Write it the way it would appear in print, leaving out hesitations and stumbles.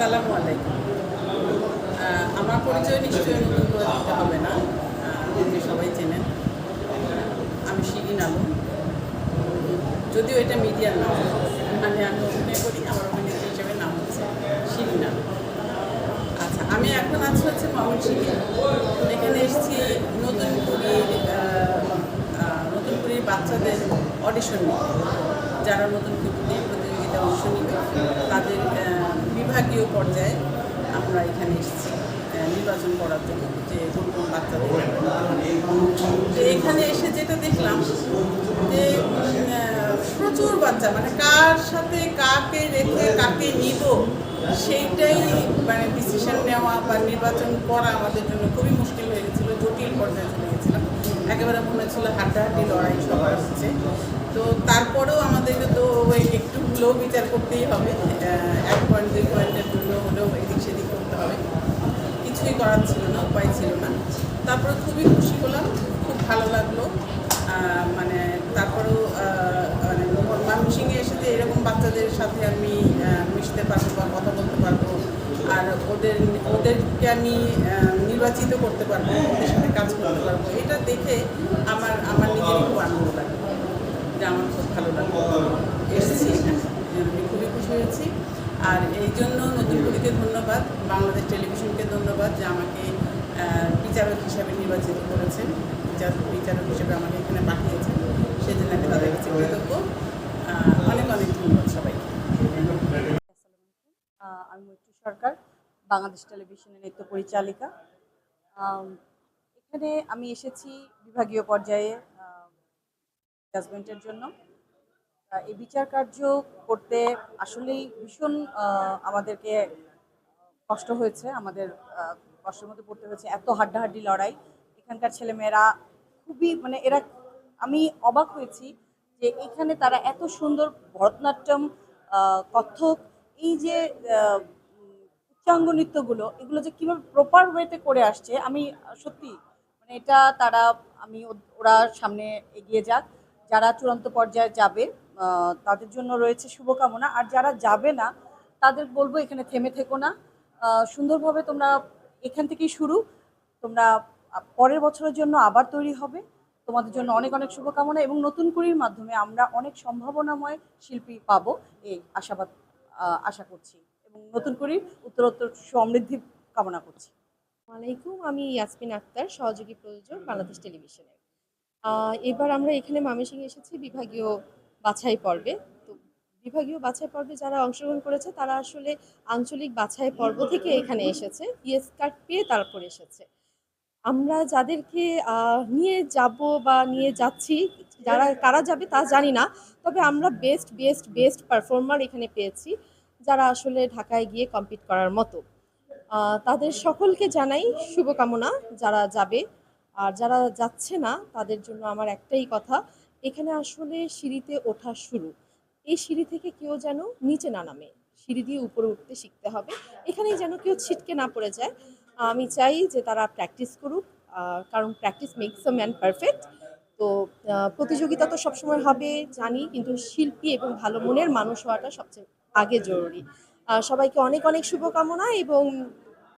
আসসালামু আলাইকুম। আমার পরিচয় নিশ্চয়ই নতুন করে দিতে হবে না। আমাকে সবাই চেনেন। আমি শিরিন আলম। যদিও এটা মিডিয়ার নাম, মানে আমি অভিনয় করি, আমার অভিনেত্রী হিসেবে নাম হচ্ছে শিরিন আলম। আচ্ছা, আমি এখন আছি হচ্ছে ময়মনসিংহে। এখানে এসেছি নতুন কুড়ির নতুন কুড়ির বাচ্চাদের অডিশন নিতে, যারা নতুন কুড়িতে প্রতিযোগিতায় অংশ নিবে তাদের বিভাগীয় পর্যায়ে আমরা এখানে এসেছি নির্বাচন করার জন্য, যে কোন কোন বাচ্চাদের। তো এখানে এসে যেটা দেখলাম যে প্রচুর বাচ্চা, মানে কার সাথে কাকে রেখে কাকে নিব সেইটাই মানে ডিসিশন নেওয়া বা নির্বাচন করা আমাদের জন্য খুবই মুশকিল হয়ে গেছিলো, জটিল পর্যায়ে চলে গেছিলাম। একেবারে মনে হচ্ছিল হাড্ডাহাড্ডি লড়াই সবার হচ্ছে। তো তারপরেও আমাদেরকে তো একটু লো বিচার করতেই হবে, 1 পয়েন্ট 2 পয়েন্টের জন্য হলেও এদিক সেদিক করতে হবে। কিছুই করার ছিল না, উপায় ছিল না। তারপরে খুবই খুশি হলাম, খুব ভালো লাগলো। মানে তারপরেও মানে ময়মনসিংহে এসে যে এরকম বাচ্চাদের সাথে আমি মিশতে পারবো বা কথা বলতে পারবো, আর ওদেরকে আমি নির্বাচিত করতে পারবো, ওদের সাথে কাজ করতে পারবো, এটা দেখে আমার নিজেরই খুব আনন্দ লাগে, যে আমার খুব ভালো লাগলো। এসেছি, আমি খুবই খুশি হয়েছি। আর এই জন্য নতুন কুড়িকে ধন্যবাদ, বাংলাদেশ টেলিভিশনকে ধন্যবাদ যে আমাকে বিচারক হিসাবে নির্বাচিত করেছেন, বিচারক হিসেবে আমাকে এখানে পাঠিয়েছেন, সেজন্য আমি তাদের কাছে কৃতজ্ঞ। অনেক অনেক ধন্যবাদ সবাইকে। আমি মৈত্রী সরকার, বাংলাদেশ টেলিভিশনের নৃত্য পরিচালিকা। এখানে আমি এসেছি বিভাগীয় পর্যায়ে জাজমেন্টের জন্য। এই বিচার কার্য করতে আসলেই ভীষণ আমাদেরকে কষ্ট হয়েছে, আমাদের কষ্টের মধ্যে পড়তে হয়েছে। এত হাড্ডাহাড্ডি লড়াই, এখানকার ছেলেমেয়েরা খুবই মানে এরা, আমি অবাক হয়েছি যে এখানে তারা এত সুন্দর ভরতনাট্যম, কত্থক, এই যে উচ্চাঙ্গ নৃত্যগুলো, এগুলো যে কীভাবে প্রপার ওয়েতে করে আসছে, আমি সত্যি মানে এটা তারা, ওরা সামনে এগিয়ে যাক। যারা চূড়ান্ত পর্যায়ে যাবে তাদের জন্য রয়েছে শুভকামনা, আর যারা যাবে না তাদের বলবো এখানে থেমে থেকো না, সুন্দরভাবে তোমরা এখান থেকেই শুরু, তোমরা পরের বছরের জন্য আবার তৈরি হবে। তোমাদের জন্য অনেক অনেক শুভকামনা, এবং নতুন কুড়ির মাধ্যমে আমরা অনেক সম্ভাবনাময় শিল্পী পাবো, এই আশাবাদ আশা করছি, এবং নতুন কুড়ির উত্তরোত্তর সমৃদ্ধি কামনা করছি। ওয়ালাইকুম, আমি ইয়াসমিন আক্তার, সহযোগী প্রযোজক, বাংলাদেশ টেলিভিশনের। এবার আমরা এখানে ময়মনসিংহে এসেছি বিভাগীয় বাছাই পর্বে। তো বিভাগীয় বাছাই পর্বে যারা অংশগ্রহণ করেছে তারা আসলে আঞ্চলিক বাছাই পর্ব থেকে এখানে এসেছে, ইয়েস কার্ড পেয়ে তারপর এসেছে। আমরা যাদেরকে নিয়ে যাব বা নিয়ে যাচ্ছি, কারা যাবে তা জানি না, তবে আমরা বেস্ট বেস্ট বেস্ট পারফর্মার এখানে পেয়েছি, যারা আসলে ঢাকায় গিয়ে কম্পিট করার মতো। তাদের সকলকে জানাই শুভকামনা যারা যাবে, আর যারা যাচ্ছে না তাদের জন্য আমার একটাই কথা, এখানে আসলে সিঁড়িতে ওঠা শুরু, এই সিঁড়ি থেকে কেউ যেন নিচে না নামে, সিঁড়ি দিয়ে উপরে উঠতে শিখতে হবে, এখানেই যেন কেউ ছিটকে না পড়ে যায়। আমি চাই যে তারা প্র্যাকটিস করুক, কারণ practice makes a man perfect. তো প্রতিযোগিতা তো সবসময় হবে জানি, কিন্তু শিল্পী এবং ভালো মনের মানুষ হওয়াটা সবচেয়ে আগে জরুরি। সবাইকে অনেক অনেক শুভকামনা, এবং